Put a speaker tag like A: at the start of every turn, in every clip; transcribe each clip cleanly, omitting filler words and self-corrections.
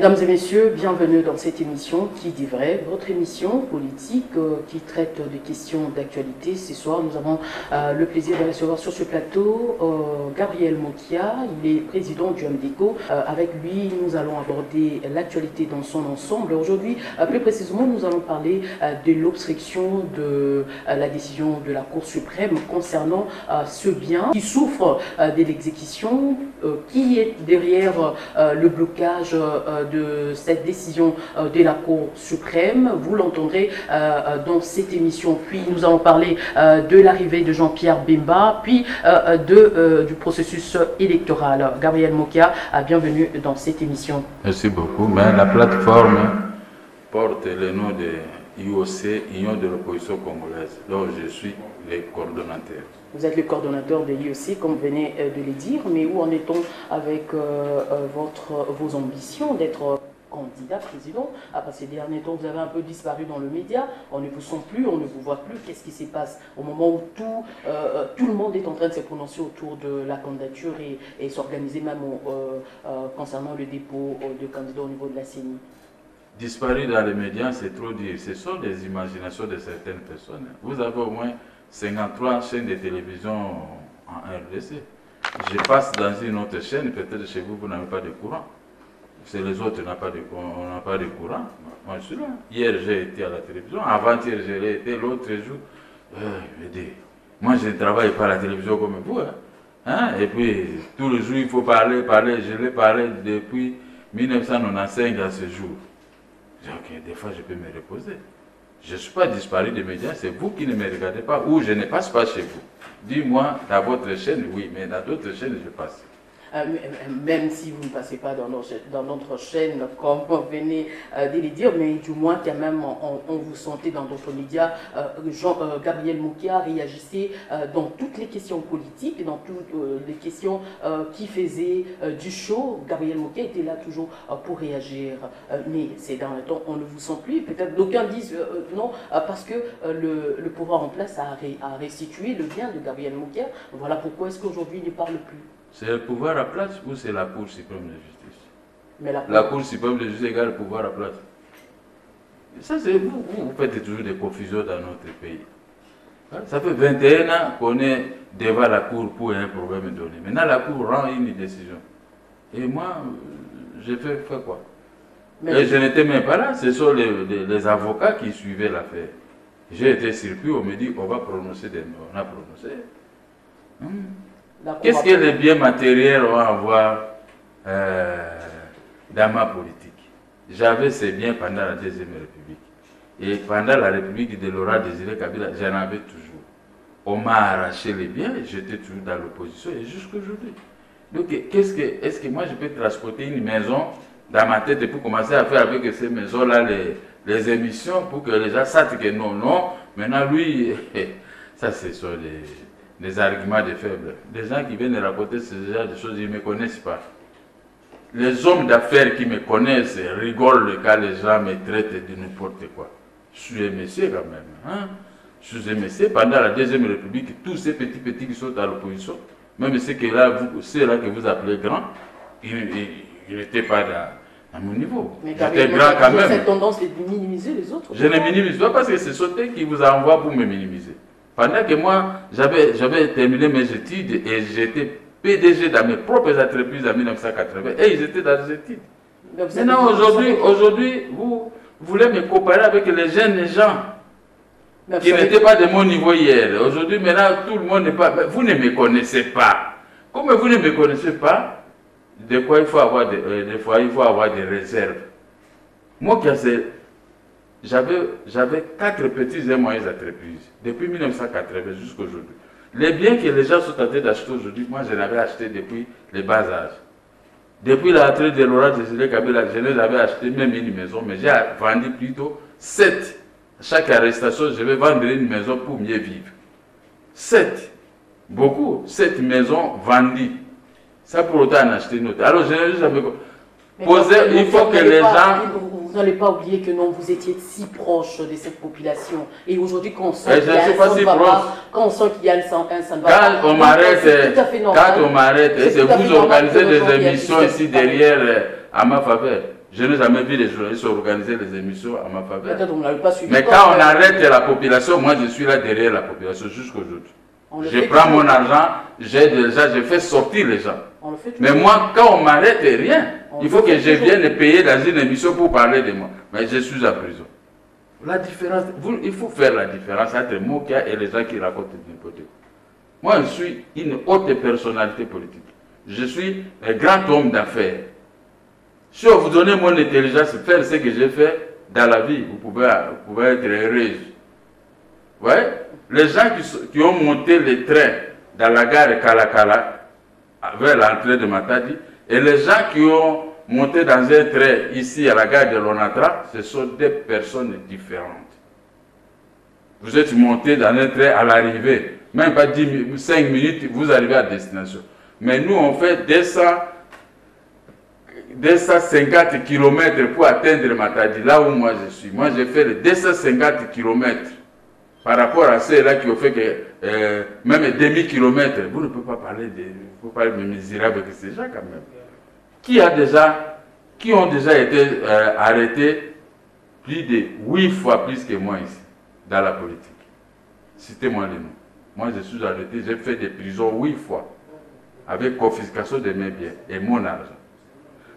A: Mesdames et messieurs, bienvenue dans cette émission Qui dit vrai, votre émission politique qui traite des questions d'actualité. Ce soir, nous avons le plaisir de recevoir sur ce plateau Gabriel Mokia, il est président du MDECO. Avec lui, nous allons aborder l'actualité dans son ensemble. Aujourd'hui, plus précisément, nous allons parler de l'obstruction de la décision de la Cour suprême concernant ce bien qui souffre de l'exécution, qui est derrière le blocage de cette décision de la Cour suprême. Vous l'entendrez dans cette émission. Puis nous allons parler de l'arrivée de Jean-Pierre Bemba, puis du processus électoral. Gabriel Mokia, bienvenue dans cette émission.
B: Merci beaucoup. Mais la plateforme porte le nom de IOC, Union de l'opposition congolaise, dont je suis le coordonnateur.
A: Vous êtes le coordonnateur de l'IOC, comme vous venez de le dire, mais où en est-on avec vos ambitions d'être candidat président? Après ces derniers temps, vous avez un peu disparu dans le média, on ne vous sent plus, on ne vous voit plus. Qu'est-ce qui se passe au moment où tout le monde est en train de se prononcer autour de la candidature et s'organiser même concernant le dépôt de candidats au niveau de la CENI?
B: Disparu dans les médias, c'est trop dire. Ce sont des imaginations de certaines personnes. Vous avez au moins 53 chaînes de télévision en RDC. Je passe dans une autre chaîne, peut-être chez vous, vous n'avez pas de courant. C'est les autres, on n'a pas de courant. Moi, je suis là. Hier, j'ai été à la télévision. Avant-hier, j'ai été l'autre jour. Moi, je ne travaille pas à la télévision comme vous. Hein? Et puis, tout le jour, il faut parler. Je l'ai parlé depuis 1995 à ce jour. Ok, des fois, je peux me reposer. Je ne suis pas disparu des médias, c'est vous qui ne me regardez pas ou je ne passe pas chez vous. Dis-moi, dans votre chaîne, oui, mais dans d'autres chaînes, je passe.
A: Même si vous ne passez pas dans notre chaîne, comme vous venez de le dire, mais du moins quand même on vous sentait dans d'autres médias. Gabriel Mokia réagissait dans toutes les questions politiques, dans toutes les questions qui faisaient du show. Gabriel Mokia était là toujours pour réagir. Mais ces derniers temps, on ne vous sent plus. Peut-être d'aucuns disent non, parce que le pouvoir en place a restitué le bien de Gabriel Mokia. Voilà pourquoi est-ce qu'aujourd'hui il ne parle plus.
B: C'est le pouvoir à place ou c'est la Cour suprême de justice?
A: Mais
B: la Cour suprême de justice égale le pouvoir à place. Et ça, c'est vous faites toujours des confusions dans notre pays. Ça fait 21 ans qu'on est devant la Cour pour un problème donné. Maintenant, la Cour rend une décision. Et moi, j'ai fait quoi? Et je n'étais même pas là. Ce sont les avocats qui suivaient l'affaire. J'ai été surpris, on me dit on va prononcer des mots. On a prononcé. Qu'est-ce que les biens matériels vont avoir dans ma politique? J'avais ces biens pendant la Deuxième République. Et pendant la République de Laurent Désiré Kabila, j'en avais toujours. On m'a arraché les biens, j'étais toujours dans l'opposition et jusqu'à aujourd'hui. Donc, est-ce que moi je peux transporter une maison dans ma tête pour commencer à faire avec ces maisons-là les émissions pour que les gens sachent que non. Maintenant, lui, ça c'est sur des arguments de faibles. Des gens qui viennent raconter ce genre de choses, ils ne me connaissent pas. Les hommes d'affaires qui me connaissent rigolent quand les gens me traitent de n'importe quoi. Je suis un monsieur quand même. Hein? Je suis un monsieur. Pendant la Deuxième République, tous ces petits qui sont à l'opposition, même ceux là que vous appelez grands, ils n'étaient pas à mon niveau. J'étais grand quand même.
A: Cette tendance est de minimiser les autres.
B: Je ne minimise pas parce que c'est sauté qui vous envoie pour me minimiser. Pendant que moi, j'avais terminé mes études et j'étais PDG dans mes propres entreprises en 1980 et ils étaient dans les études. Maintenant, aujourd'hui, vous voulez me comparer avec les jeunes gens qui n'étaient pas de mon niveau hier. Aujourd'hui, maintenant, tout le monde n'est pas... Vous ne me connaissez pas. Comme vous ne me connaissez pas, des fois, il faut avoir des réserves. Moi, j'avais 4 petites et moyennes entreprises, depuis 1980 jusqu'à aujourd'hui. Les biens que les gens sont en train d'acheter aujourd'hui, moi je l'avais acheté depuis les bas âges. Depuis l'entrée de Laurent Désiré Kabila, je les avais acheté même une maison, mais j'ai vendu plutôt 7. À chaque arrestation, je vais vendre une maison pour mieux vivre. 7. Beaucoup. 7 maisons vendues. Ça pour autant en acheter une autre. Alors je n'ai jamais posé, il faut que les gens...
A: Vous n'allez pas oublier que non, vous étiez si proche de cette population. Et aujourd'hui, quand on sent qu'il y a un
B: Quand on m'arrête, c'est vous organisez des émissions ici derrière à ma faveur. Je n'ai jamais vu les journalistes organiser les émissions à ma faveur.
A: Peut-être on ne l'avait pas suivi.
B: Mais quand on arrête la population, moi je suis là derrière la population jusqu'aujourd'hui. Je prends mon argent, je fais sortir les gens. Mais moi, quand on m'arrête, rien. Il faut que je vienne payer dans une émission pour parler de moi. Mais je suis en prison. La différence, il faut faire la différence entre Mokia et les gens qui racontent n'importe quoi. Moi, je suis une haute personnalité politique. Je suis un grand homme d'affaires. Si on vous donne mon intelligence, faire ce que j'ai fait dans la vie, vous pouvez être heureuse. Ouais? Les gens qui ont monté les trains dans la gare Kalakala, vers l'entrée de Matadi, et les gens qui ont monté dans un train ici à la gare de Lonatra, ce sont des personnes différentes. Vous êtes monté dans un train à l'arrivée, même pas 5 minutes, vous arrivez à destination. Mais nous, on fait 250 km pour atteindre Matadi, là où moi je suis. Moi, j'ai fait les 250 km par rapport à ceux-là qui ont fait que même demi-kilomètre. Vous ne pouvez pas parler de misérable que ces gens quand même. Qui ont déjà été arrêtés plus de 8 fois plus que moi ici, dans la politique. Citez-moi les noms. Moi, je suis arrêté, j'ai fait des prisons 8 fois, avec confiscation de mes biens et mon argent.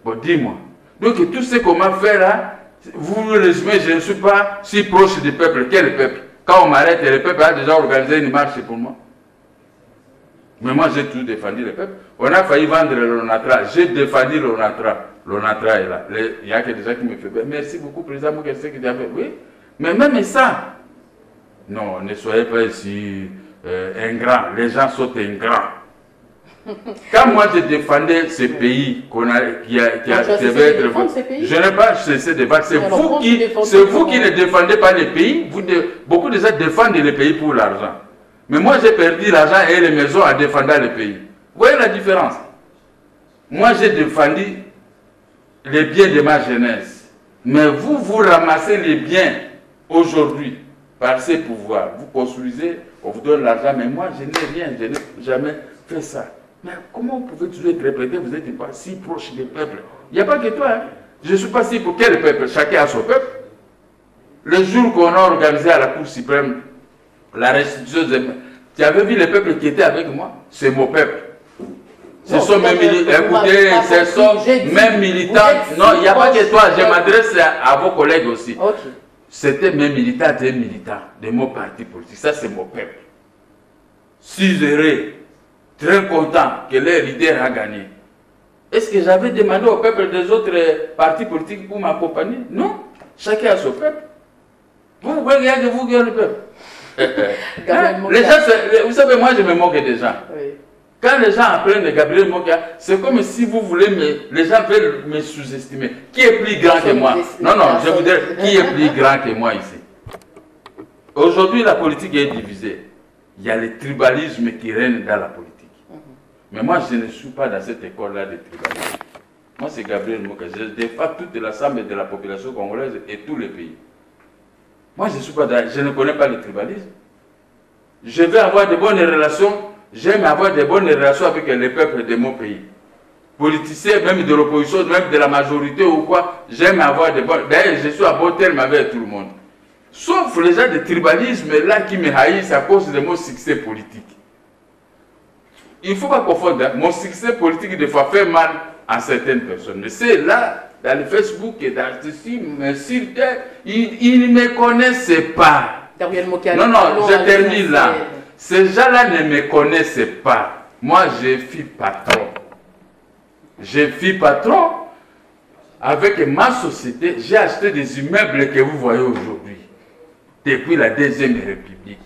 B: Bon, dis-moi. Donc, tout ce qu'on m'a fait là, vous me résumez, je ne suis pas si proche du peuple. Quel peuple? Quand on m'arrête, le peuple a déjà organisé une marche pour moi. Mais moi, j'ai tout défendu le peuple. On a failli vendre le Lonatra. J'ai défendu le Lonatra. Le Lonatra est là. Il y a que des gens qui me font merci beaucoup, président. Moi, je sais que tu as fait. Oui. Mais même ça, non, ne soyez pas ici ingrats. Les gens sont ingrats. Quand moi je défendais ce pays qui devait être... Je n'ai pas cessé de défendre. C'est vous qui ne défendez pas les pays. Beaucoup de gens défendent les pays pour l'argent. Mais moi j'ai perdu l'argent et les maisons en défendant le pays. Vous voyez la différence? Moi j'ai défendu les biens de ma jeunesse. Mais vous ramassez les biens aujourd'hui par ces pouvoirs. Vous construisez, on vous donne l'argent. Mais moi je n'ai rien, je n'ai jamais fait ça. Mais comment vous pouvez toujours être répété? Vous n'êtes pas si proche des peuples. Il n'y a pas que toi. Hein? Je ne suis pas si pour quel peuple? Chacun a son peuple. Le jour qu'on a organisé à la Cour suprême la restitution de... Tu avais vu les peuples qui étaient avec moi? C'est mon peuple. Ce sont mes militants. Écoutez, ce sont mes militants. Non, il n'y a pas que toi. Je m'adresse à vos collègues aussi. Okay. C'était mes militants, des militants de mon parti politique. Ça, c'est mon peuple. 6 heureux. Très content que leur leader a gagné. Est-ce que j'avais demandé au peuple des autres partis politiques pour m'accompagner? Non. Chacun a son peuple. Vous regardez, vous regardez le peuple. Les gens, vous savez, moi je me moque des gens. Oui. Quand les gens apprennent de Gabriel Mokia, c'est comme si vous voulez les gens veulent me sous-estimer. Qui est plus grand que moi? Non, non, je vous dis, qui est plus grand que moi ici? Aujourd'hui, la politique est divisée. Il y a le tribalisme qui règne dans la politique. Mais moi, je ne suis pas dans cette école-là de tribalisme. Moi, c'est Gabriel Mokia. Je défends toute l'ensemble de la population congolaise et tous les pays. Moi, je ne suis pas dans, je ne connais pas le tribalisme. Je veux avoir de bonnes relations. J'aime avoir de bonnes relations avec les peuples de mon pays. Politiciens, même de l'opposition, même de la majorité ou quoi, j'aime avoir de bonnes... D'ailleurs, je suis à bon terme avec tout le monde. Sauf les gens de tribalisme là qui me haïssent à cause de mon succès politique. Il ne faut pas confondre. Hein. Mon succès politique, des fois, fait mal à certaines personnes. Mais c'est là, dans le Facebook et dans ceci, ils ne me connaissent pas. Non, non, je termine là. Ces gens-là ne me connaissent pas. Moi, je suis patron. Je suis patron. Avec ma société, j'ai acheté des immeubles que vous voyez aujourd'hui. Depuis la Deuxième République.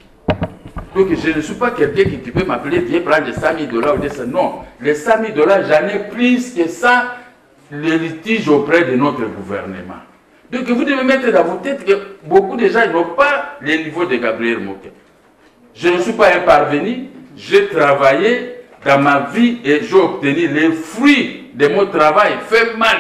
B: Donc je ne suis pas quelqu'un qui peut m'appeler, viens prendre les 100 000 $ ou des... Non, les 100 000 $, j'en ai plus que ça, les litiges auprès de notre gouvernement. Donc vous devez mettre dans vos têtes que beaucoup de gens n'ont pas le niveau de Gabriel Mokia. Je ne suis pas un parvenu, j'ai travaillé dans ma vie et j'ai obtenu les fruits de mon travail. Fait mal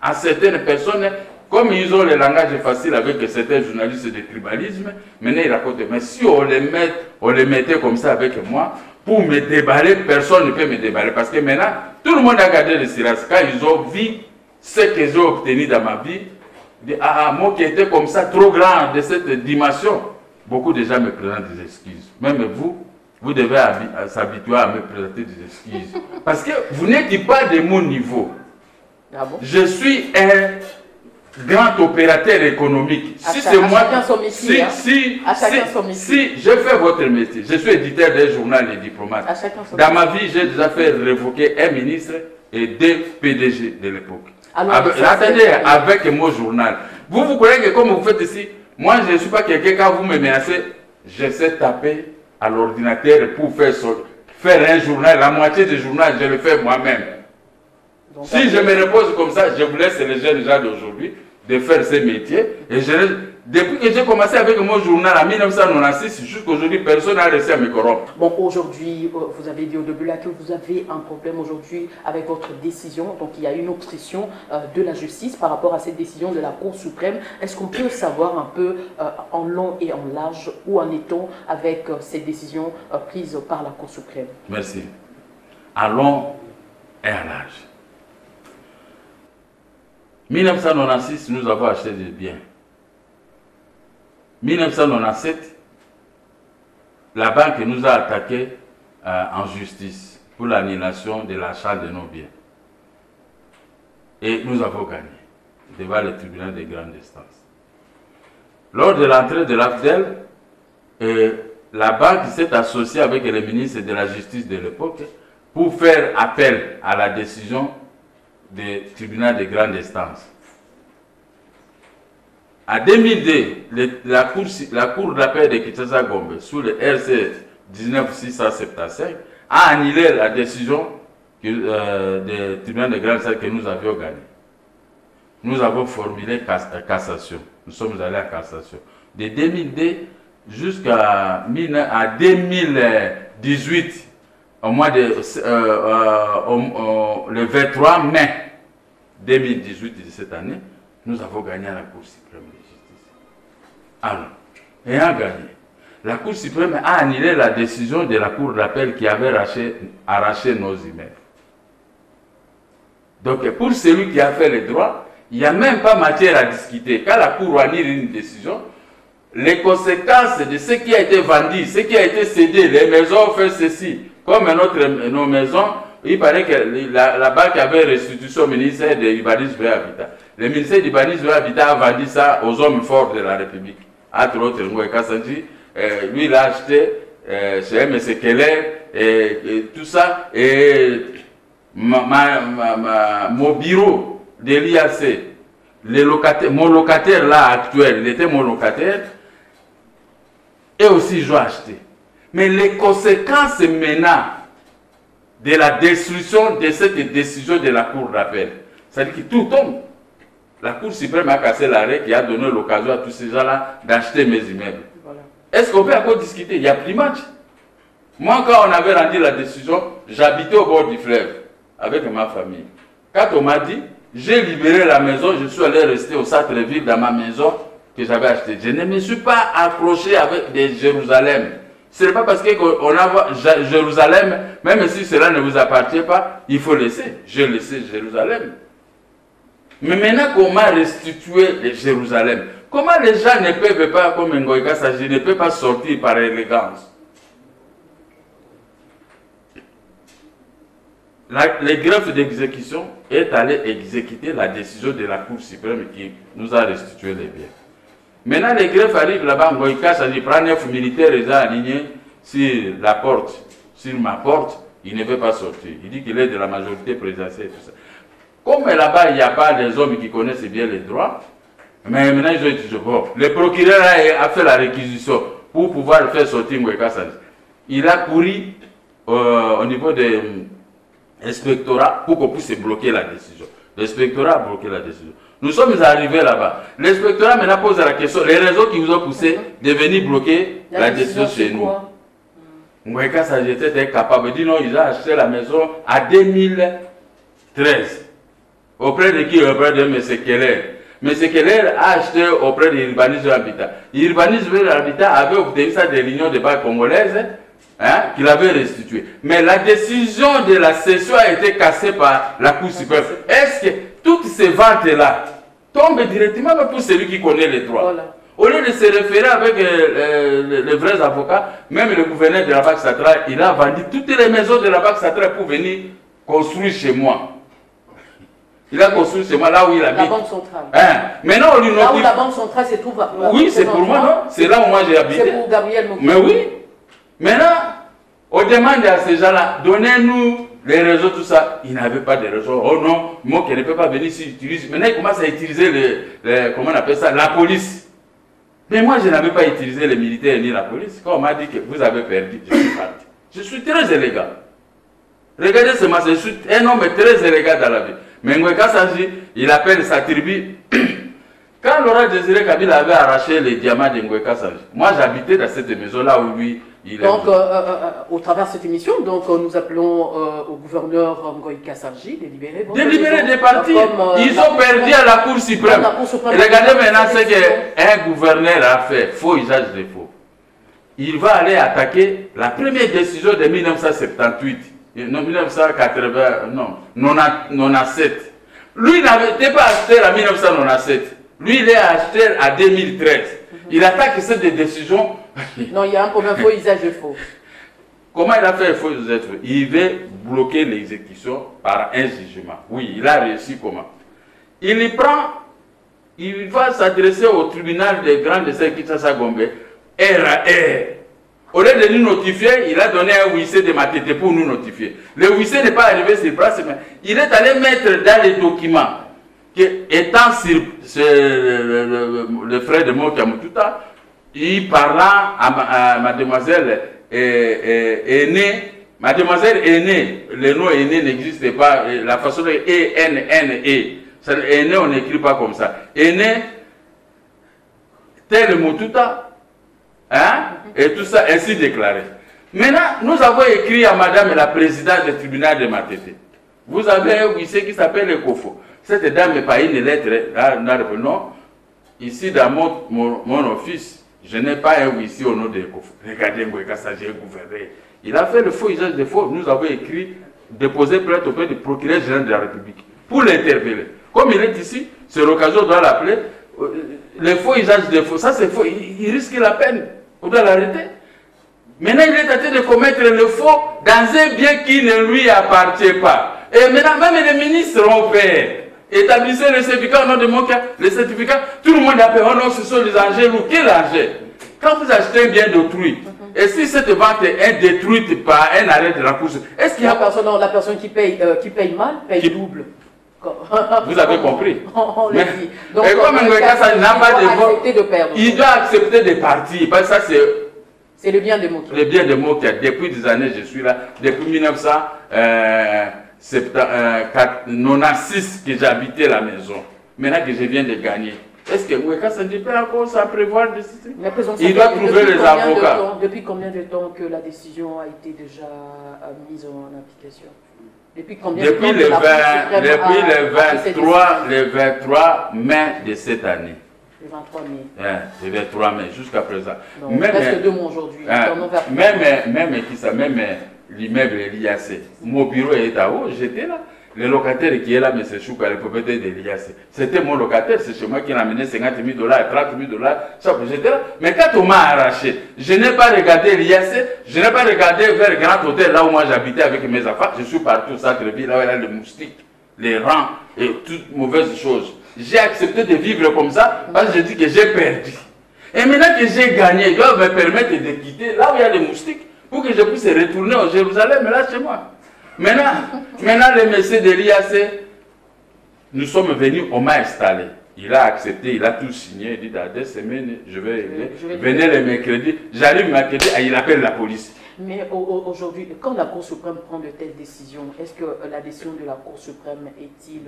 B: à certaines personnes. Comme ils ont le langage facile avec certains journalistes de tribalisme, maintenant ils racontent. Mais si on les mettait comme ça avec moi, pour me déballer, personne ne peut me déballer. Parce que maintenant, tout le monde a gardé le silence. Quand ils ont vu ce que j'ai obtenu dans ma vie, moi qui était comme ça, trop grand de cette dimension, beaucoup de gens me présentent des excuses. Même vous devez s'habituer à me présenter des excuses. Parce que vous n'êtes pas de mon niveau.
A: Ah bon?
B: Je suis un grand opérateur économique. Si c'est moi, si je fais votre métier, je suis éditeur d'un journal et diplomate. Dans ma vie, j'ai déjà fait révoquer un ministre et 2 PDG de l'époque. Attendez, avec mon journal. Vous croyez que comme vous faites ici, moi je ne suis pas quelqu'un, quand vous me menacez, je sais taper à l'ordinateur pour faire un journal, la moitié du journal, je le fais moi-même. Si je me repose comme ça, je vous laisse les jeunes gens d'aujourd'hui de faire ces métiers. Et depuis que j'ai commencé avec mon journal en 1996, jusqu'à aujourd'hui, personne n'a réussi à me corrompre.
A: Bon, aujourd'hui, vous avez dit au début là que vous avez un problème aujourd'hui avec votre décision. Donc, il y a une obstruction de la justice par rapport à cette décision de la Cour suprême. Est-ce qu'on peut savoir un peu en long et en large où en est-on avec cette décision prise par la Cour suprême?
B: Merci. En long et en large. 1996, nous avons acheté des biens. 1997, la banque nous a attaqués en justice pour l'annulation de l'achat de nos biens. Et nous avons gagné devant le tribunal de grande instance. Lors de l'entrée de l'AFDEL, la banque s'est associée avec le ministre de la Justice de l'époque pour faire appel à la décision du tribunal de grande instance. En 2002, la Cour d'appel de Kinshasa-Gombe, sous le RC 19675, a annulé la décision du tribunal de grande instance que nous avions gagnée. Nous avons formulé cassation. Nous sommes allés à cassation. De 2002 jusqu'à 2018, le 23 mai 2018 de cette année, nous avons gagné à la Cour suprême de justice. Alors, ayant gagné, la Cour suprême a annulé la décision de la Cour d'appel qui avait arraché nos immeubles. Donc, pour celui qui a fait le droit, il n'y a même pas matière à discuter. Quand la Cour annule une décision, les conséquences de ce qui a été vendu, ce qui a été cédé, les maisons ont fait ceci. Comme nos maisons, il paraît que la banque avait restitution au ministère de l'Urbanisme et Habitat. Le ministère de l'Urbanisme et Habitat a vendu ça aux hommes forts de la République. Entre autres, Ngoué Kassanji, lui il a acheté chez M. Keller et tout ça. Et mon bureau de l'IAC, mon locataire là actuel, il était mon locataire, et aussi je dois acheter. Mais les conséquences maintenant de la destruction de cette décision de la Cour d'appel, c'est-à-dire que tout tombe. La Cour suprême a cassé l'arrêt qui a donné l'occasion à tous ces gens-là d'acheter mes immeubles. Voilà. Est-ce qu'on peut encore discuter? Il n'y a plus match. Moi, quand on avait rendu la décision, j'habitais au bord du fleuve avec ma famille. Quand on m'a dit, j'ai libéré la maison, je suis allé rester au centre-ville dans ma maison que j'avais achetée. Je ne me suis pas accroché avec des Jérusalem. Ce n'est pas parce qu'on a Jérusalem, même si cela ne vous appartient pas, il faut laisser. J'ai laissé Jérusalem. Mais maintenant qu'on m'a restitué les Jérusalem, comment les gens ne peuvent pas, comme Ngoï Kassanji, ne peuvent pas sortir par élégance? Le greffe d'exécution est allé exécuter la décision de la Cour suprême qui nous a restitué les biens. Maintenant, les greffes arrivent là-bas, Ngoï Kassanji prend 9 militaires déjà alignés sur la porte, sur ma porte, il ne veut pas sortir. Il dit qu'il est de la majorité présidentielle et tout ça. Comme là-bas, il n'y a pas des hommes qui connaissent bien les droits, mais maintenant ils ont dit, bon, le procureur a fait la réquisition pour pouvoir faire sortir Ngoï Kassanji. Il a couru au niveau de l'inspectorat pour qu'on puisse bloquer la décision. L'inspectorat a bloqué la décision. Nous sommes arrivés là-bas. L'inspectorat maintenant pose la question, les raisons qui vous ont poussé de venir bloquer la décision chez nous. Ngoï Kassanji était incapable. Il dit non, ils ont acheté la maison en 2013. Auprès de qui? Auprès de M. Keller. M. Keller a acheté auprès de l'Urbanisme et l'Habitat. L'Urbanisme et l'Habitat avait obtenu ça de l'Union des banques congolaises, hein, qu'il avait restitué. Mais la décision de la cession a été cassée par la Cour suprême. Est-ce que toutes ces ventes-là tombent directement pour celui qui connaît les droits.
A: Voilà.
B: Au lieu de se référer avec les vrais avocats, même le gouverneur de la Banque centrale, il a vendu toutes les maisons de la Banque centrale pour venir construire chez moi. Il a construit chez moi là où il habite.
A: La Banque centrale.
B: Hein? Maintenant, on lui notifie.
A: Là où la Banque centrale se trouve.
B: Oui, c'est pour moi, non? C'est là où moi j'ai habité.
A: C'est pour Gabriel Moki.
B: Mais oui. Maintenant, on demande à ces gens-là, donnez-nous les réseaux, tout ça. Ils n'avaient pas de réseaux. Oh non, moi qui ne peux pas venir s'il utilise. Maintenant, ils commencent à utiliser comment on appelle ça, la police. Mais moi, je n'avais pas utilisé les militaires ni la police. Quand on m'a dit que vous avez perdu, je suis parti. Je suis très élégant. Regardez ce match, je suis un homme très élégant dans la vie. Mais Ngweka Sanji, il appelle sa tribu. Quand Laurent Désiré Kabila avait arraché les diamants de Ngweka Sanji, moi j'habitais dans cette maison-là où lui, il est.
A: Donc, au travers de cette émission, donc, nous appelons au gouverneur Ngweka Sanji de libérer
B: des partis. Ils ont perdu à la Cour suprême. Regardez maintenant ce qu'un gouverneur a fait, faux usage de faux. Il va aller attaquer la première décision de 1978. Non, 1980, non, 97. Lui n'avait pas acheté en 1997. Lui, il est acheté en 2013. Il attaque cette décision.
A: Non, il y a un problème faux usage de faux.
B: Comment il a fait le faux usage de faux? Il veut bloquer l'exécution par un jugement. Oui, il a réussi comment? Il y prend, il va s'adresser au tribunal des grands de Kinshasa Gombe, RAR. Au lieu de nous notifier, il a donné un huissier de Matete pour nous notifier. Le huissier n'est pas arrivé sur place, mais il est allé mettre dans les documents que, étant sur le frère de Mokamututa, il parlant à mademoiselle aînée, mademoiselle aînée, le nom aîné n'existe pas, la façon de E-N-N-E. Aîné, on n'écrit pas comme ça. Aîné, tel Motuta. Hein? Et tout ça ainsi déclaré. Maintenant, nous avons écrit à madame la présidente du tribunal de Matete. Vous avez un huissier qui s'appelle Ekofo. Cette dame n'est pas une lettre. Non, ici dans mon office, je n'ai pas un huissier au nom de Ekofo. Regardez, Ngweka Sanji est gouverneur. Il a fait le faux usage de faux. Nous avons écrit, déposé plainte auprès du procureur général de la République pour l'interpeller. Comme il est ici, c'est l'occasion, on doit l'appeler. Le faux usage de faux, ça c'est faux. Il risque la peine. On doit l'arrêter. Maintenant, il est en train de commettre le faux dans un bien qui ne lui appartient pas. Et maintenant, même les ministres ont fait. Établissez le certificat au nom de mon cas. Le certificat, tout le monde a fait. Oh non, ce sont les angers. Ou quel angers? Quand vous achetez un bien d'autrui, et si cette vente est détruite par un arrêt de la course, est-ce qu'il y a
A: la personne qui paye mal, paye double?
B: Vous avez compris.
A: On l'a dit. Donc,
B: et comme Ngweka Sanji n'a pas de vote, il doit accepter des partis. Parce que ça,
A: c'est le bien de Moki.
B: Le bien de Moki. Depuis des années, je suis là. Depuis 1996 que j'ai habité la maison. Maintenant que je viens de gagner. Est-ce que Ngweka Sanji peut encore s'en prévoir de ce truc? Il doit trouver les avocats.
A: Depuis combien de temps que la décision a été déjà mise en application? Depuis combien de temps?
B: Le 23 mai de cette année.
A: Le 23 mai.
B: Le 23 mai, jusqu'à présent.
A: Non, presque 2 mois aujourd'hui.
B: Même l'immeuble l'IAC. Mon bureau est à haut, j'étais là. Le locataire qui est là, M. Chouka, le propriétaire de l'IAC. C'était mon locataire, c'est chez moi qui l'a amené 50 000 $, 30 000 $. J'étais là. Mais quand on m'a arraché, je n'ai pas regardé l'IAC, je n'ai pas regardé vers le grand hôtel, là où moi j'habitais avec mes affaires. Je suis parti au centre-ville, là où il y a les moustiques, les rats et toutes mauvaises choses. J'ai accepté de vivre comme ça parce que je dis que j'ai perdu. Et maintenant que j'ai gagné, ils doivent me permettre de quitter là où il y a les moustiques pour que je puisse retourner au Jérusalem, là chez moi. Maintenant, le monsieur de l'IAC, nous sommes venus, on m'a installé. Il a accepté, il a tout signé. Il dit dans 2 semaines, je vais venir le mercredi. J'arrive le mercredi, il appelle la police.
A: Mais aujourd'hui, quand la Cour suprême prend de telles décisions, est-ce que la décision de la Cour suprême est-il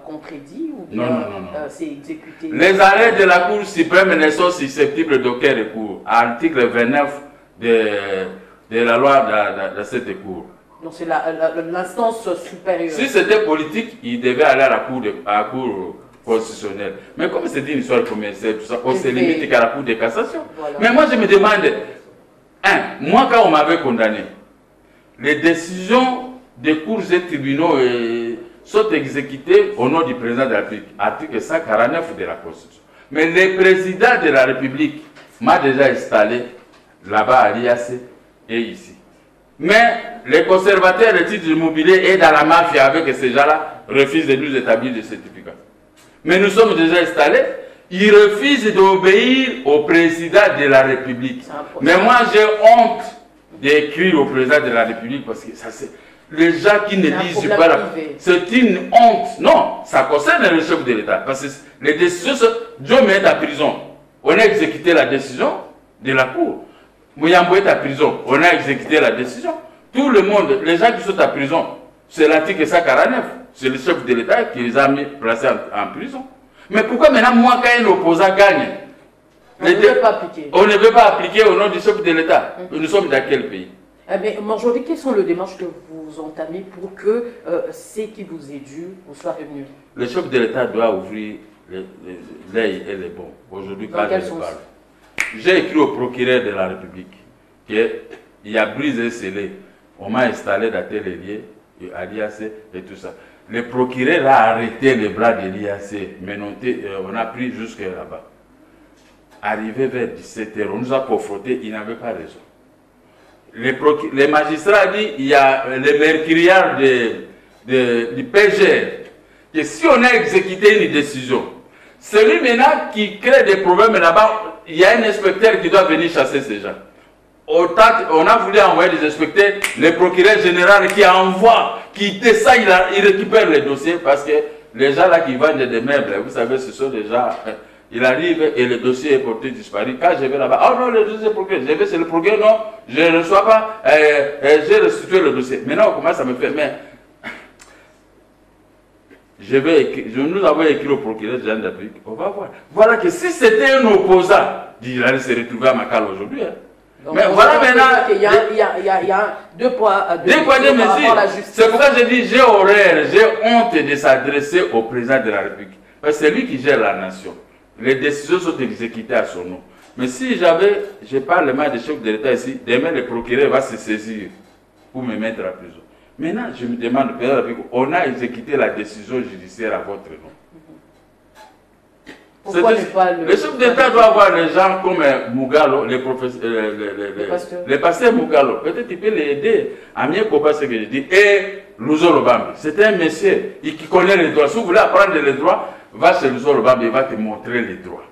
A: contredit ou bien c'est exécuté?
B: Les arrêts de la Cour suprême ne sont susceptibles d'aucun recours. Article 29 de la loi de cette Cour.
A: Donc c'est l'instance supérieure.
B: Si c'était politique, il devait aller à la Cour constitutionnelle. Mais comme c'est une histoire commerciale, tout ça, on se limite qu'à la Cour de cassation. Voilà. Mais moi je me demande, moi quand on m'avait condamné, les décisions des cours et tribunaux sont exécutés au nom du président de la République. Article 149 de la Constitution. Mais le président de la République m'a déjà installé là-bas à l'IAC et ici. Mais les conservateurs des titres immobiliers et dans la mafia avec ces gens-là refusent de nous établir des certificats. Mais nous sommes déjà installés. Ils refusent d'obéir au président de la République. Mais moi, j'ai honte d'écrire au président de la République parce que ça c'est les gens qui ne lisent pas la... C'est une honte. Non, ça concerne le chef de l'État. Parce que les décisions, Dieu met en prison. On a exécuté la décision de la Cour. Mouyambo est en prison. On a exécuté la décision. Tout le monde, les gens qui sont en prison, c'est l'article 149. C'est le chef de l'État qui les a placés en prison. Mais pourquoi maintenant, moi, quand un opposant gagne,
A: on ne veut pas appliquer.
B: On ne veut pas appliquer au nom du chef de l'État. Nous sommes dans quel pays?
A: Mais aujourd'hui, quelles sont les démarches que vous entamez pour que ce qui vous est dû vous soit revenu?
B: Le chef de l'État doit ouvrir l'œil et les bons. Aujourd'hui, quand je parle. J'ai écrit au procureur de la République qu'il y a brisé scellé. On m'a installé dans tel lieu, à l'IAC et tout ça. Le procureur a arrêté les bras de l'IAC. Mais on a pris jusque là-bas. Arrivé vers 17h, on nous a confrontés, il n'avait pas raison. Les magistrats disent il y a les mercuriards du PGR que si on a exécuté une décision, celui maintenant qui crée des problèmes là-bas, il y a un inspecteur qui doit venir chasser ces gens. On a voulu envoyer des inspecteurs, le procureur général qui envoie, qui descend, il récupère les dossiers parce que les gens là qui vendent des meubles, vous savez, ce sont des gens. Il arrive et le dossier est porté disparu. Quand je vais là-bas, oh non, le dossier est procureur. Je vais, c'est le procureur, non, je ne reçois pas, j'ai restitué le dossier. Maintenant, on commence à me faire, mais nous avons écrit au procureur de Jeanne d'Afrique, on va voir. Voilà que si c'était un opposant, il allait se retrouver à Makala aujourd'hui. Hein.
A: Donc, mais voilà maintenant. Il y a deux poids, deux mesures.
B: C'est pourquoi je dis, j'ai horreur, j'ai honte de s'adresser au président de la République. Parce que c'est lui qui gère la nation. Les décisions sont exécutées à son nom. Mais si je parle le maire des chefs de l'État ici, demain le procureur va se saisir pour me mettre à prison. Maintenant, je me demande, on a exécuté la décision judiciaire à votre nom.
A: Pourquoi ne pas
B: le chef d'État doit avoir les gens comme Mougalo, les pasteurs Mougalo. Peut-être qu'il peut les aider à mieux comprendre ce que je dis. Et Luzo Lobambi, c'est un monsieur qui connaît les droits. Si vous voulez apprendre les droits, va chez Luzo Lobambi, il va te montrer les droits.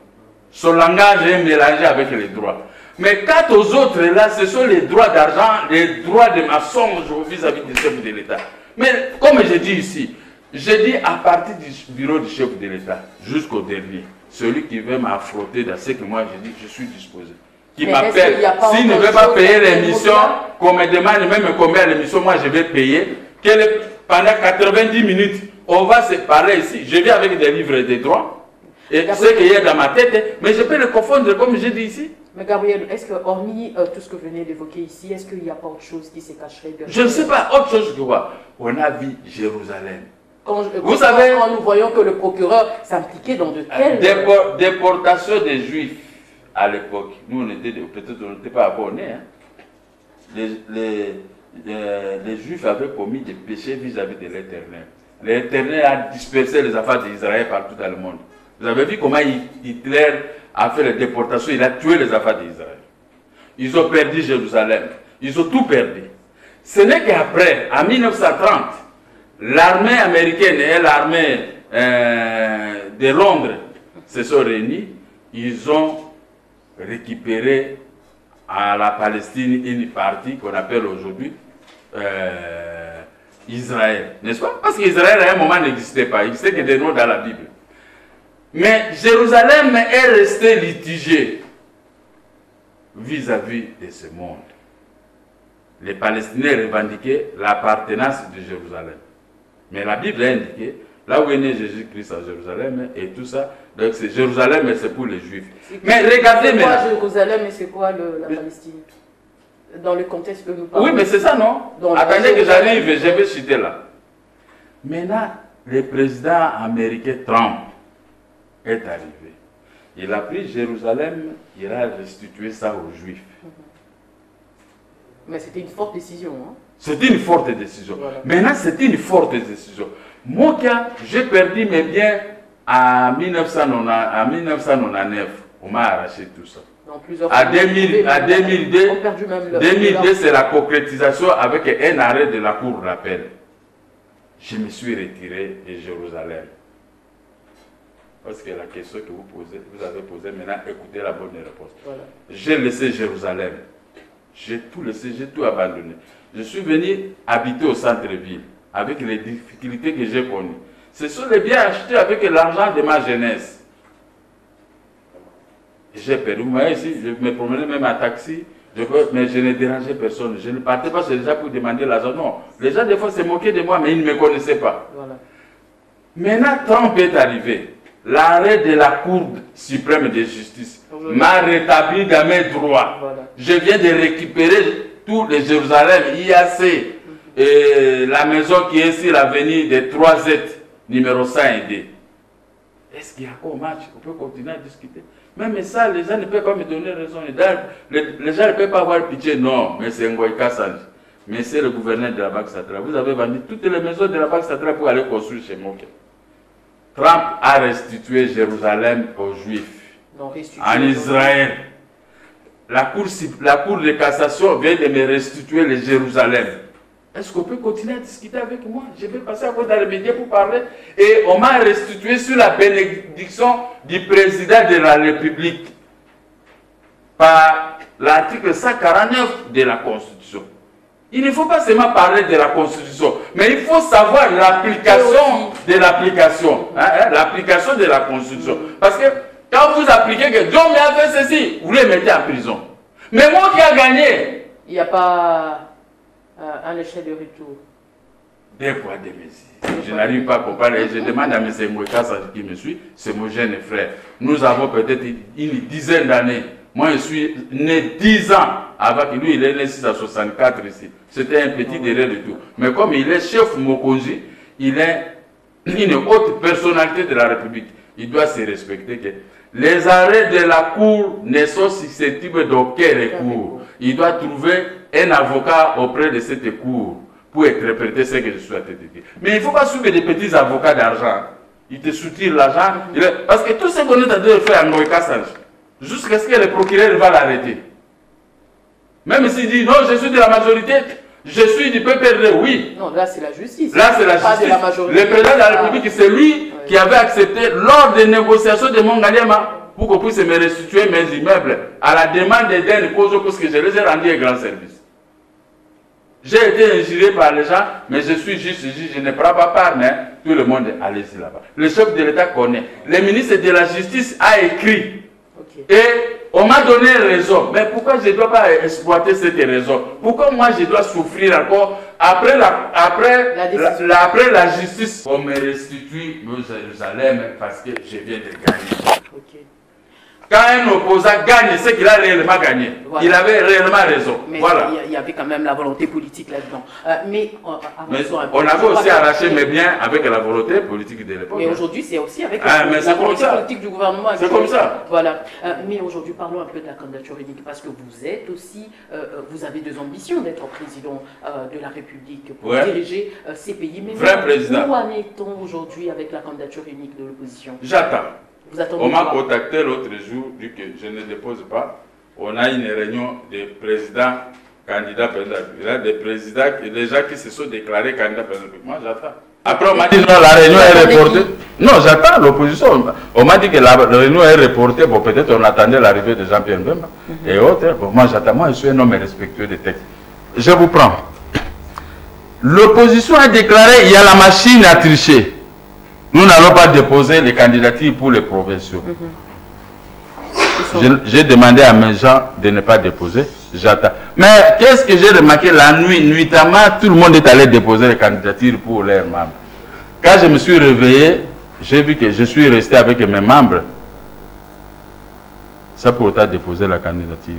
B: Son langage est mélangé avec les droits. Mais quant aux autres, là, ce sont les droits d'argent, les droits de mensonge vis-à-vis du chef de l'État. Mais comme je dis ici, je dis à partir du bureau du chef de l'État jusqu'au dernier, celui qui veut m'affronter dans ce que moi je dis, je suis disposé. Qui m'appelle, s'il ne veut pas payer l'émission, qu'on me demande même combien l'émission, moi je vais payer, pendant 90 minutes, on va se parler ici. Je viens avec des livres de droits, et ce qu'il y a dans ma tête, mais je peux le confondre comme je dis ici.
A: Mais Gabriel, est-ce que, hormis tout ce que vous venez d'évoquer ici, est-ce qu'il n'y a pas autre chose qui se cacherait derrière?
B: Je ne sais pas, autre chose que quoi. On a vu Jérusalem.
A: Vous savez, quand nous voyons que le procureur s'impliquait dans de telles...
B: Déportation des Juifs à l'époque. Nous, peut-être on n'était pas abonnés. Hein. Les Juifs avaient commis des péchés vis-à-vis de l'Éternel. L'Éternel a dispersé les affaires d'Israël partout dans le monde. Vous avez vu comment Hitler a fait les déportations, il a tué les affaires d'Israël. Ils ont perdu Jérusalem. Ils ont tout perdu. Ce n'est qu'après, en 1930, l'armée américaine et l'armée de Londres se sont réunis. Ils ont récupéré à la Palestine une partie qu'on appelle aujourd'hui Israël. N'est-ce pas? Parce qu'Israël à un moment n'existait pas. Il n'existait que des noms dans la Bible. Mais Jérusalem est resté litigé vis-à-vis de ce monde. Les Palestiniens revendiquaient l'appartenance de Jérusalem. Mais la Bible a indiqué, là où est né Jésus-Christ à Jérusalem et tout ça, donc c'est Jérusalem et c'est pour les Juifs. Mais regardez maintenant.
A: C'est quoi Jérusalem et c'est quoi la Palestine? Dans le contexte que nous parlons.
B: Oui, mais c'est ça, non? Attendez que j'arrive, je vais citer là. Maintenant, le président américain Trump est arrivé. Il a pris Jérusalem, il a restitué ça aux Juifs.
A: Mais c'était une forte décision. Hein?
B: C'était une forte décision.
A: Voilà.
B: Maintenant, c'était une forte décision. Mon cas, j'ai perdu mes biens en 1999. On m'a arraché tout ça. À 2002, c'est la concrétisation avec un arrêt de la Cour d'appel. Je me suis retiré de Jérusalem. Parce que la question que vous avez posée, maintenant, écoutez la bonne réponse. Voilà. J'ai laissé Jérusalem. J'ai tout laissé, j'ai tout abandonné. Je suis venu habiter au centre-ville avec les difficultés que j'ai connues. Ce sont les biens achetés avec l'argent de ma jeunesse. J'ai perdu. Vous voyez ici, je me promenais même en taxi, mais je ne dérangeais personne. Je ne partais pas chez les gens pour demander l'argent. Non, les gens des fois se moquaient de moi, mais ils ne me connaissaient pas. Voilà. Maintenant, Trump est arrivé. L'arrêt de la Cour suprême de justice m'a rétabli dans mes droits. Voilà. Je viens de récupérer tout le Jérusalem, IAC, et la maison qui est sur l'avenue des 3Z, numéro 100D. Est-ce qu'il y a encore match? On peut continuer à discuter. Même ça, les gens ne peuvent pas me donner raison. Les gens ne peuvent pas avoir pitié. Non, mais c'est Ngoï Kassanj. Mais c'est le gouverneur de la Banque centrale. Vous avez vendu toutes les maisons de la Banque centrale pour aller construire chez moi. Trump a restitué Jérusalem aux Juifs. Non, en Israël. La cour de cassation vient de me restituer le Jérusalem. Est-ce qu'on peut continuer à discuter avec moi? Je vais passer à côté dans les médias pour parler. Et on m'a restitué sur la bénédiction du président de la République par l'article 149 de la Constitution. Il ne faut pas seulement parler de la Constitution, mais il faut savoir l'application de l'application. L'application de la Constitution. Parce que quand vous appliquez que John a fait ceci, vous le mettez en prison. Mais moi qui a gagné,
A: il n'y a pas un échec de retour.
B: Des poids, des mesures. Je n'arrive pas à comprendre. Je demande à M. Ngoïka qui me suit, c'est mon jeune frère. Nous avons peut-être une dizaine d'années. Moi, je suis né 10 ans avant que lui, il est né 664 ici. C'était un petit derrière de tout. Mais comme il est chef Mokonji, il est une haute personnalité de la République. Il doit se respecter. Que les arrêts de la Cour ne sont susceptibles d'aucun recours. Il doit trouver un avocat auprès de cette Cour pour interpréter ce que je suis en train de dire. Mais il ne faut pas suivre des petits avocats d'argent. Ils te soutirent l'argent. Parce que tout ce qu'on est en train de faire en Ngoï Kassanj, jusqu'à ce que le procureur va l'arrêter. Même s'il dit non, je suis de la majorité, je suis du PPRD, oui.
A: Non, là c'est la justice.
B: Là c'est la justice. Le président de la République, c'est lui qui avait accepté lors des négociations de Mongaliema pour qu'on puisse me restituer mes immeubles à la demande d'un cause parce que je les ai rendus un grand service. J'ai été injurié par les gens, mais je suis juste, je ne prends pas part, mais tout le monde est allé là-bas. Le chef de l'État connaît. Le ministre de la Justice a écrit. Et on m'a donné raison. Mais pourquoi je ne dois pas exploiter cette raison? Pourquoi moi je dois souffrir encore après la justice? On me restitue Jérusalem parce que je viens de gagner. Quand un opposant gagne, c'est qu'il a réellement gagné. Voilà. Il avait réellement raison.
A: Mais
B: voilà.
A: Il y avait quand même la volonté politique là-dedans. Mais
B: on avait aussi arraché mes biens avec la volonté politique de l'époque.
A: Mais aujourd'hui, c'est aussi avec la volonté politique du gouvernement.
B: C'est comme ça.
A: Voilà. Mais aujourd'hui, parlons un peu de la candidature unique parce que vous êtes aussi, vous avez deux ambitions d'être président de la République pour diriger ces pays. Mais
B: vrai président.
A: Où en est-on aujourd'hui avec la candidature unique de l'opposition?
B: J'attends. On m'a contacté l'autre jour, dit que je ne dépose pas. On a une réunion des présidents, candidats présidents. Il y a des présidents, des gens qui se sont déclarés candidats présidents. Moi, j'attends. Après, on m'a dit non, la réunion est reportée. Non, j'attends l'opposition. On m'a dit que la réunion est reportée. Bon, peut-être on attendait l'arrivée de Jean-Pierre Mbemba et autres. Bon, moi, j'attends. Moi, je suis un homme respectueux des textes. Je vous prends. L'opposition a déclaré il y a la machine à tricher. Nous n'allons pas déposer les candidatures pour les provinciaux. J'ai demandé à mes gens de ne pas déposer. J'attends. Mais qu'est-ce que j'ai remarqué la nuit? Nuitamment, tout le monde est allé déposer les candidatures pour leurs membres. Quand je me suis réveillé, j'ai vu que je suis resté avec mes membres. Ça pour autant déposer la candidature.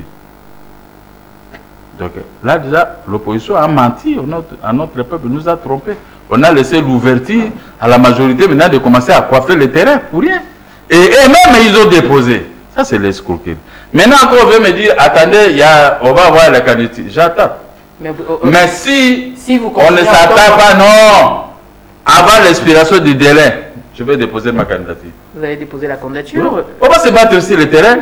B: Donc là déjà, l'opposition a menti à notre peuple, nous a trompés. On a laissé l'ouverture à la majorité maintenant de commencer à coiffer le terrain pour rien. Et même ils ont déposé. Ça c'est l'escroquerie. Maintenant encore on veut me dire, attendez, on va avoir la candidature. J'attends. Mais si
A: vous
B: on ne s'attend pas, non, avant l'expiration du délai, je vais déposer ma candidature.
A: Vous allez déposer la candidature.
B: On va se battre sur le terrain.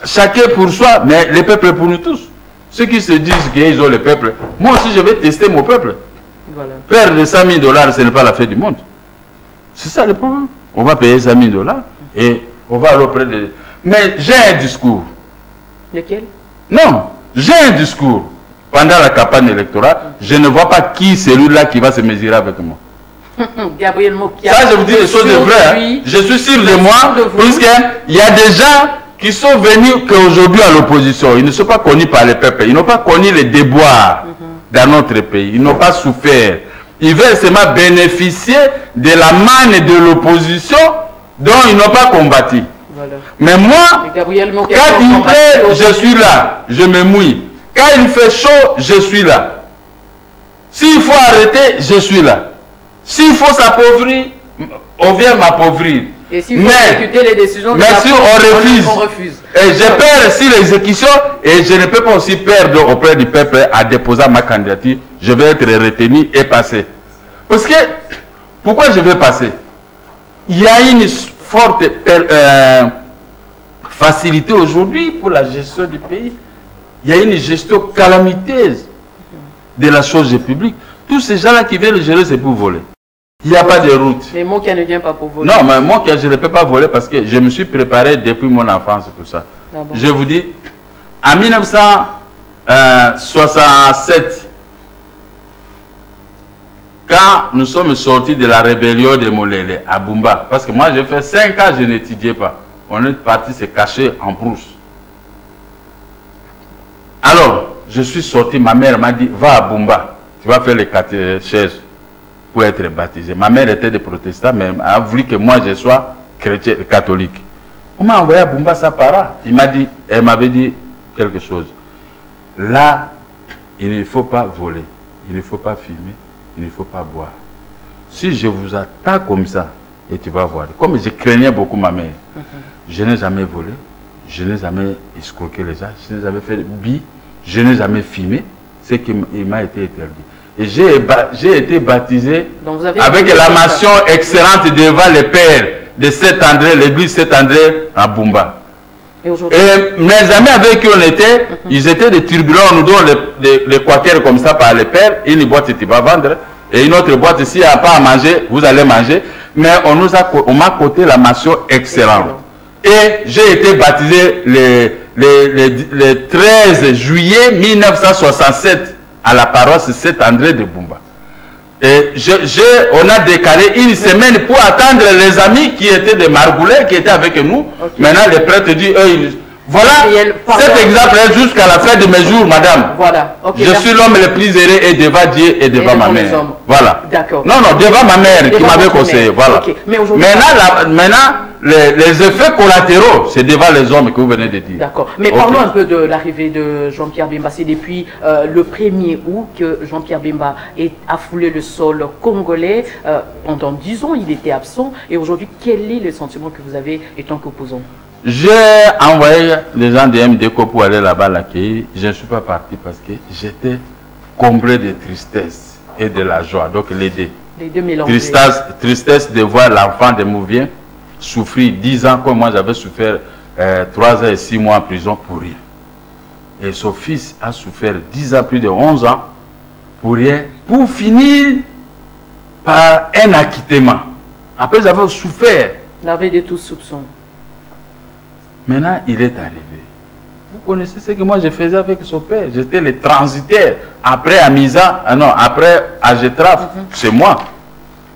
B: Chacun pour soi, mais le peuple pour nous tous. Ceux qui se disent qu'ils ont le peuple, moi aussi je vais tester mon peuple.
A: Voilà.
B: Perdre 100 000 $, ce n'est pas la fin du monde. C'est ça le problème. On va payer 100 000 $ et on va aller auprès de... Mais j'ai un discours.
A: Lequel?
B: Non, j'ai un discours. Pendant la campagne électorale, je ne vois pas qui celui-là qui va se mesurer avec moi.
A: Gabriel Mokia.
B: Ça, je vous dis les choses de vraies. Je suis sûr de moi, puisqu'il y a des gens qui sont venus qu'aujourd'hui à l'opposition. Ils ne sont pas connus par le peuple. Ils n'ont pas connu les déboires dans notre pays. Ils n'ont pas souffert. Ils veulent seulement bénéficier de la manne de l'opposition dont ils n'ont pas combattu. Voilà. Mais moi, quand il plaît, je suis là. Je me mouille. Quand il fait chaud, je suis là. S'il faut arrêter, je suis là. S'il faut s'appauvrir, on vient m'appauvrir.
A: Et s'il faut exécuter les décisions,
B: mais si on refuse. Et je perds si l'exécution, et je ne peux pas aussi perdre auprès du peuple à déposer ma candidature. Je vais être retenu et passer. Parce que, pourquoi je vais passer? Il y a une forte facilité aujourd'hui pour la gestion du pays. Il y a une gestion calamiteuse de la chose publique. Tous ces gens-là qui viennent gérer, c'est pour voler. Il n'y a pas de route.
A: Mais moi qui ne viens pas pour voler.
B: Non, mais moi je ne peux pas voler parce que je me suis préparé depuis mon enfance pour ça. Ah bon. Je vous dis, en 1967, quand nous sommes sortis de la rébellion de Molele à Bumba, parce que moi j'ai fait 5 ans, je n'étudiais pas. On est parti se cacher en brousse. Alors, je suis sorti, ma mère m'a dit, va à Bumba, tu vas faire les catéchèses pour être baptisé. Ma mère était des protestants, mais elle a voulu que moi je sois chrétien, catholique. On m'a envoyé à Bumba Sapara. Elle m'avait dit quelque chose. Là, il ne faut pas voler, il ne faut pas fumer, il ne faut pas boire. Si je vous attends comme ça, et tu vas voir. Comme je craignais beaucoup ma mère, je n'ai jamais volé, je n'ai jamais escroqué les gens, je n'ai jamais fait de billes, je n'ai jamais fumé, ce qui m'a été interdit. Et j'ai été baptisé avec la mention excellente devant les pères de Saint-André, l'église Saint-André à Bumba. Et mes amis avec qui on était, ils étaient des turbulents, on nous donne les quakers comme ça par les pères, une boîte tu vas vendre, et une autre boîte, s'il n'y a pas à manger, vous allez manger. Mais on m'a coté la mention excellente. Et j'ai été baptisé le 13 juillet 1967 à la paroisse Saint-André de Bumba. Et on a décalé une semaine pour attendre les amis qui étaient des Margoulais, qui étaient avec nous. Maintenant, les prêtres disent, voilà cet exemple jusqu'à la fin de mes jours, madame. Voilà. Je suis l'homme le plus heureux et devant Dieu et devant ma mère. Voilà. D'accord. Non, devant ma mère qui m'avait conseillé. Voilà. Mais maintenant, les effets collatéraux, c'est devant les hommes que vous venez de dire. D'accord. Mais parlons un peu de l'arrivée de Jean-Pierre Bemba. C'est depuis le 1er août que Jean-Pierre Bemba a foulé le sol congolais. Pendant 10 ans, il était absent. Et aujourd'hui, quel est le sentiment que vous avez étant qu'opposant? J'ai envoyé les gens de MDCO pour aller là-bas l'accueillir. Je ne suis pas parti parce que j'étais comblé de tristesse et de la joie. Donc les deux mélangés. Tristesse de voir l'enfant de Mouvien souffrir 10 ans comme moi j'avais souffert 3 ans et 6 mois en prison pour rien. Et son fils a souffert 10 ans, plus de 11 ans pour rien, pour finir par un acquittement. Après j'avais souffert.
A: Lavé de tout soupçon.
B: Maintenant, il est arrivé. Vous connaissez ce que moi je faisais avec son père. J'étais le transitaire. Après Amiza, après Agetraf, c'est moi.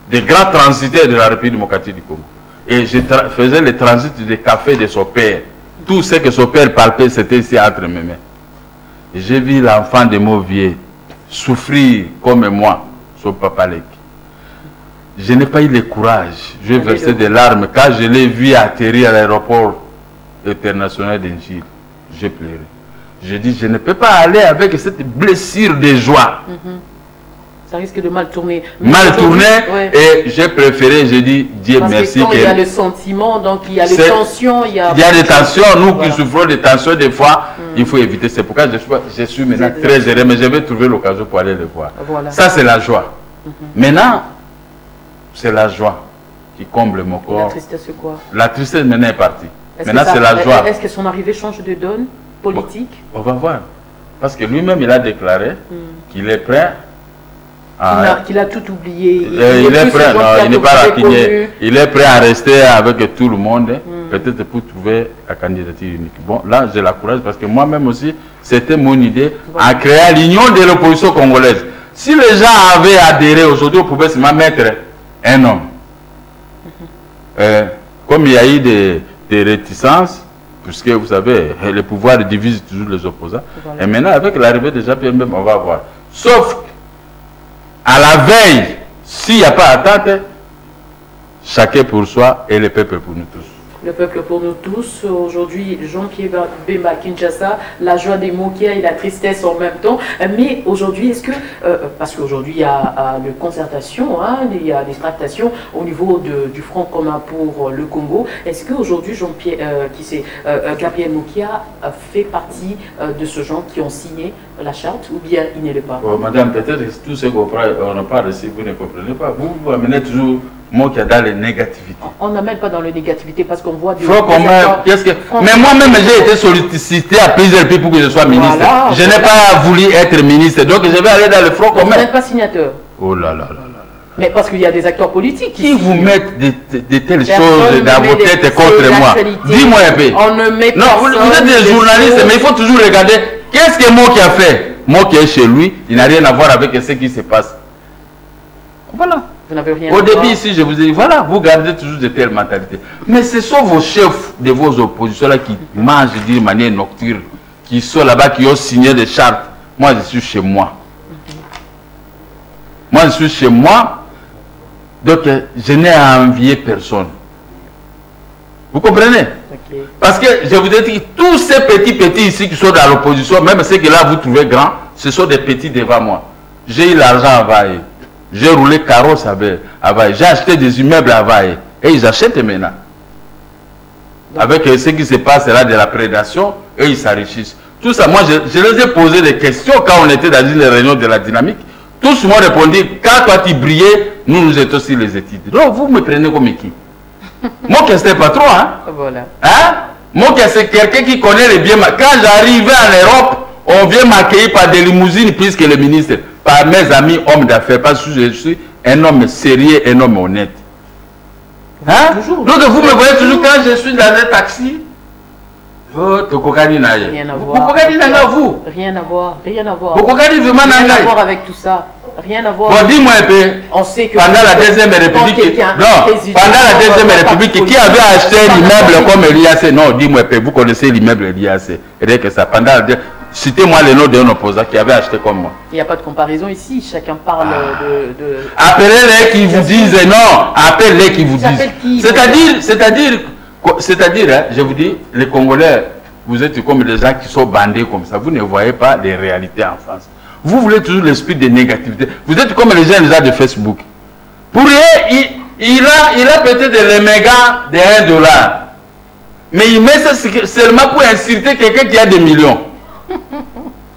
B: Des grands transitaires de la République démocratique du Congo. Et je faisais le transit des cafés de son père. Tout ce que son père palpait, c'était ici entre mes mains. Et j'ai vu l'enfant de Mauvier souffrir comme moi, son papa Leki. Je n'ai pas eu le courage. J'ai versé des larmes. Quand je l'ai vu atterrir à l'aéroport international d'Ingil, j'ai pleuré. J'ai dit, je ne peux pas aller avec cette blessure de joie.
A: Ça risque de mal tourner.
B: Mal tourner, et j'ai préféré, j'ai dit, Dieu merci.
A: Il y a le sentiment, donc il y a les tensions. Il y a des
B: tensions, nous qui souffrons des tensions des fois, Il faut éviter. C'est pourquoi je suis maintenant très heureux, mais je vais trouver l'occasion pour aller le voir.
A: Voilà.
B: Ça, c'est la joie. Maintenant, c'est la joie qui comble mon corps.
A: La tristesse, c'est quoi?
B: La tristesse maintenant est partie. Maintenant, c'est la joie.
A: Est-ce que son arrivée change de donne politique?
B: On va voir. Parce que lui-même, il a déclaré qu'il est prêt à...
A: Qu'il a tout oublié.
B: Il est prêt, non, il n'est pas rancunier. Il est prêt à rester avec tout le monde, peut-être pour trouver la candidature unique. Bon, là, j'ai la courage parce que moi-même aussi, c'était mon idée à créer l'union de l'opposition congolaise. Si les gens avaient adhéré aujourd'hui, on pouvait seulement mettre un homme. Comme il y a eu des réticences, puisque vous savez, le pouvoir divise toujours les opposants. Voilà. Et maintenant, avec l'arrivée de Jean-Pierre Mbemba, on va voir. Sauf à la veille, s'il n'y a pas attente, chacun pour soi et le peuple pour nous tous.
A: Le peuple pour nous tous. Aujourd'hui, Jean-Pierre Mbemba Kinshasa, la joie des Mokia et la tristesse en même temps. Mais aujourd'hui, est-ce que, parce qu'aujourd'hui, il y a des concertations, hein, il y a des tractations au niveau du Front commun pour le Congo. Est-ce qu'aujourd'hui, Gabriel Mokia fait partie de ce gens qui ont signé la charte ou bien il ne l'est pas?
B: Madame, peut-être que tout ce qu'on parle ici, vous ne comprenez pas. Vous amenez toujours Mokia dans les négativités.
A: On n'amène pas dans les négativités parce qu'on voit des...
B: Mais moi-même, j'ai été sollicité à plusieurs reprises pour que je sois ministre. Voilà, je n'ai pas voulu être ministre, donc je vais aller dans le Front commun.
A: Vous n'êtes pas signateur.
B: Oh là là là là.
A: Mais parce qu'il y a des acteurs politiques
B: qui vous mettent de telles choses dans vos têtes contre moi. Dis-moi un peu.
A: On ne met
B: non, vous êtes des journalistes, mais il faut toujours regarder qu'est-ce que Mokia a fait. Mokia est chez lui, il n'a rien à voir avec ce qui se passe. Voilà.
A: Vous n'avez rien
B: Au début, ici, je vous ai dit, voilà, vous gardez toujours de telles mentalités. Mais ce sont vos chefs de vos oppositions-là qui mangent d'une manière nocturne, qui sont là-bas, qui ont signé des chartes. Moi, je suis chez moi. Moi, je suis chez moi. Donc, je n'ai à envier personne. Vous comprenez? Parce que je vous ai dit, tous ces petits ici qui sont dans l'opposition, même ceux que là vous trouvez grands, ce sont des petits devant moi. J'ai eu l'argent à Vaille. J'ai roulé carrosse à Vaille. J'ai acheté des immeubles à Vaille. Et ils achètent maintenant. Avec ce qui se passe là de la prédation, et ils s'enrichissent. Tout ça, moi, je les ai posé des questions quand on était dans une réunion de la dynamique. Tous m'ont répondu, quand toi tu brillais, nous étions aussi les études. Donc vous me prenez comme qui? Moi, c'est pas trop, hein?
A: Voilà.
B: Hein? Moi, c'est quelqu'un qui connaît les biens. Quand j'arrivais en Europe, on vient m'accueillir par des limousines, puisque le ministre, par mes amis hommes d'affaires, parce que je suis un homme sérieux, un homme honnête. Hein? Donc vous me voyez toujours quand je suis dans un taxi. Oh, tu
A: rien à voir.
B: Vous.
A: Rien à voir. Rien à voir.
B: Rien
A: à voir avec tout ça. Rien à voir.
B: Bon, dis-moi un peu.
A: On sait que
B: pendant la deuxième République, pendant la deuxième République, qui avait acheté l'immeuble comme l'IAC? Non, dis-moi un peu. Vous connaissez l'immeuble l'IAC? Et que ça, pendant citez-moi le nom d'un opposant qui avait acheté comme moi. Il
A: n'y a pas de comparaison ici. Chacun parle de...
B: Appelez-les qui vous disent non. Appelez-les qui vous disent. C'est-à-dire, hein, je vous dis, les Congolais, vous êtes comme des gens qui sont bandés comme ça. Vous ne voyez pas les réalités en face. Vous voulez toujours l'esprit de négativité. Vous êtes comme les gens de Facebook. Pour eux, il a peut-être les mégas de $1. Mais il met ça seulement pour insulter quelqu'un qui a des millions.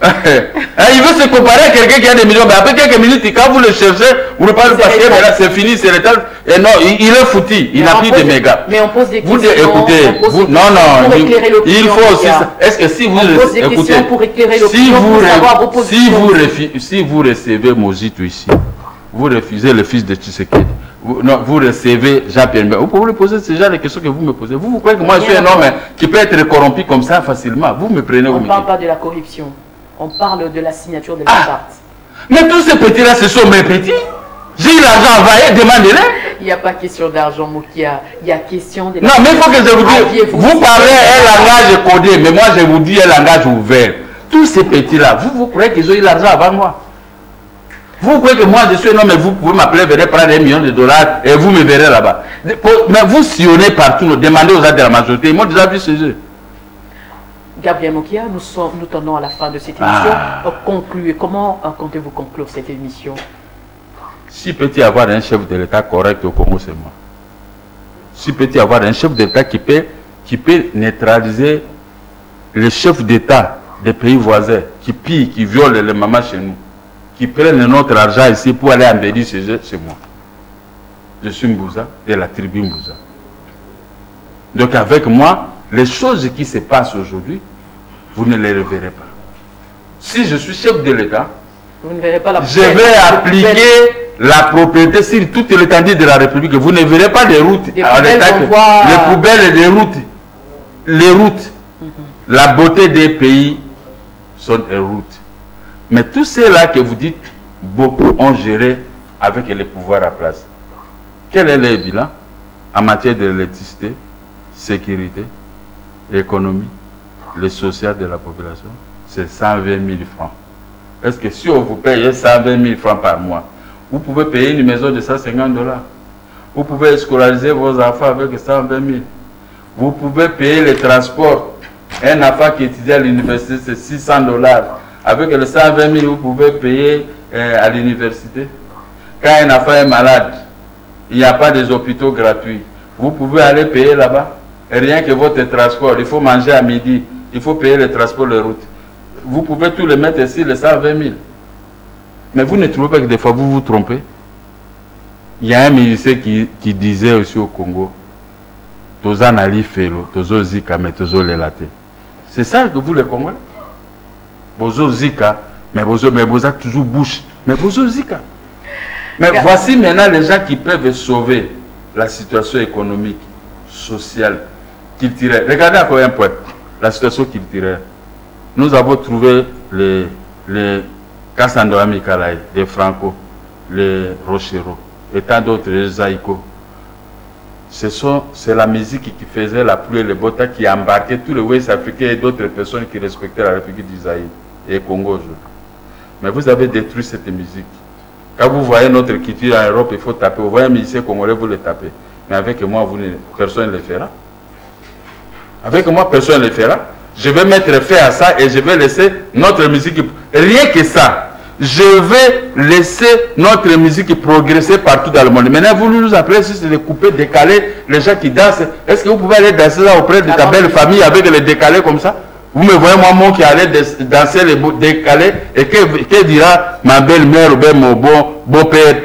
B: Il veut se comparer à quelqu'un qui a des millions. Mais après quelques minutes, quand vous le cherchez, vous ne parlez pas parce que là, c'est fini, c'est l'état. Et non, il est foutu. Il n'a plus de mégas.
A: Mais on pose des questions.
B: Vous écoutez, non, il faut aussi. Est-ce que si vous écoutez, si vous recevez Mozito ici, vous refusez le fils de Tshisekedi, vous recevez Jean-Pierre Mbemba, vous pouvez lui poser ce genre de questions que vous me posez. Vous croyez que moi je suis un homme qui peut être corrompu comme ça facilement? Vous me prenez.
A: On ne parle pas de la corruption. On parle de la signature de la charte.
B: Mais tous ces petits-là, ce sont mes petits. J'ai l'argent envoyé, demandez-les.
A: Il n'y a pas question d'argent, Mokia. Il y a question de...
B: Non, mais il faut que je vous dise, vous parlez un langage codé, mais moi je vous dis un langage ouvert. Tous ces petits-là, vous croyez qu'ils ont eu l'argent avant moi? Vous croyez que moi je suis un homme et vous pouvez m'appeler, venez prendre $1 million et vous me verrez là-bas. Mais vous sillonnez partout, demandez aux gens de la majorité, ils m'ont déjà vu chez eux.
A: Gabriel Mokia, nous tenons à la fin de cette émission. Concluez. Comment comptez-vous conclure cette émission?
B: Si peut y avoir un chef de l'État correct au Congo, c'est moi. Si peut y avoir un chef d'État qui peut neutraliser le chef d'État des pays voisins qui pillent, qui violent les mamans chez nous, qui prennent notre argent ici pour aller embellir chez moi. Je suis Mbouza et la tribu Mbouza. Donc avec moi, les choses qui se passent aujourd'hui, vous ne les reverrez pas. Si je suis chef de l'État, je vais appliquer la propriété sur toute l'étendue de la République. Vous ne verrez pas des routes. Les poubelles et les routes. La beauté des pays sont des routes. Mais tous ceux-là que vous dites, beaucoup ont géré avec les pouvoirs à place. Quel est le bilan en matière d'électricité, sécurité, économie, le social de la population? C'est 120 000 francs. Est-ce que si on vous paye 120 000 francs par mois, vous pouvez payer une maison de 150 $. Vous pouvez scolariser vos enfants avec 120 000. Vous pouvez payer les transports. Un enfant qui étudie à l'université, c'est 600 $. Avec les 120 000, vous pouvez payer à l'université. Quand un enfant est malade, il n'y a pas des hôpitaux gratuits. Vous pouvez aller payer là-bas. Rien que votre transport. Il faut manger à midi. Il faut payer les transports, les routes. Vous pouvez tout le mettre ici, les 120 000. Mais vous ne trouvez pas que des fois vous vous trompez? Il y a un musicien qui disait aussi au Congo, Toza nali felo, tozo zika, mais tozo lelate. C'est ça que vous les Congolais? Bozo zika, mais bozo toujours bouche, mais bozo zika. Mais voici maintenant les gens qui peuvent sauver la situation économique, sociale, culturelle. Regardez encore un point, la situation culturelle. Nous avons trouvé les Kassandra Mikalaï, les Franco, les Rochero et tant d'autres, les Zaïko. C'est la musique qui faisait la pluie et le beau temps, qui embarquait tous les Ouest africains et d'autres personnes qui respectaient la République du Zaïre et Congo aujourd'hui. Mais vous avez détruit cette musique. Quand vous voyez notre culture en Europe, il faut taper. Vous voyez un musicien congolais, vous le tapez. Mais avec moi, personne ne le fera. Avec moi, personne ne le fera. Je vais mettre fin à ça et je vais laisser notre musique. Rien que ça. Je vais laisser notre musique progresser partout dans le monde. Maintenant, vous nous appelez si c'est de couper, décaler les gens qui dansent. Est-ce que vous pouvez aller danser là auprès de ta belle famille avec les décalés comme ça? Vous me voyez moi qui allait danser les décalés et que dira ma belle-mère ou bien mon beau-père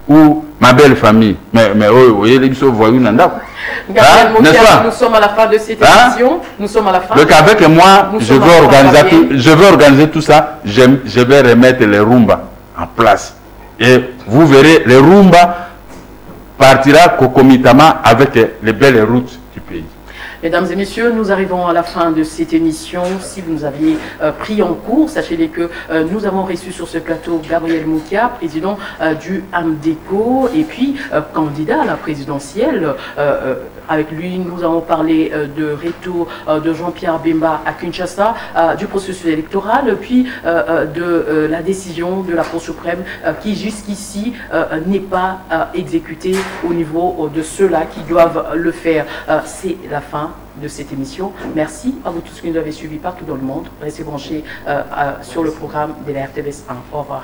B: ou ma belle famille? Mais vous voyez, les voyous n'en
A: Gabriel Mokia, nous sommes à la fin de cette émission. Nous sommes à la fin.
B: Donc avec moi, je veux organiser tout ça. Je vais remettre les Rumba en place. Et vous verrez, les Rumba partira concomitamment avec les belles routes du pays.
A: Mesdames et messieurs, nous arrivons à la fin de cette émission. Si vous nous aviez pris en cours, sachez que nous avons reçu sur ce plateau Gabriel Mokia, président du AMDECO et puis candidat à la présidentielle. Avec lui, nous avons parlé de retour de Jean-Pierre Bemba à Kinshasa, du processus électoral, puis de la décision de la Cour suprême qui jusqu'ici n'est pas exécutée au niveau de ceux-là qui doivent le faire. C'est la fin de cette émission. Merci à vous tous qui nous avez suivis partout dans le monde. Restez branchés sur le programme de la RTVS 1. Au revoir.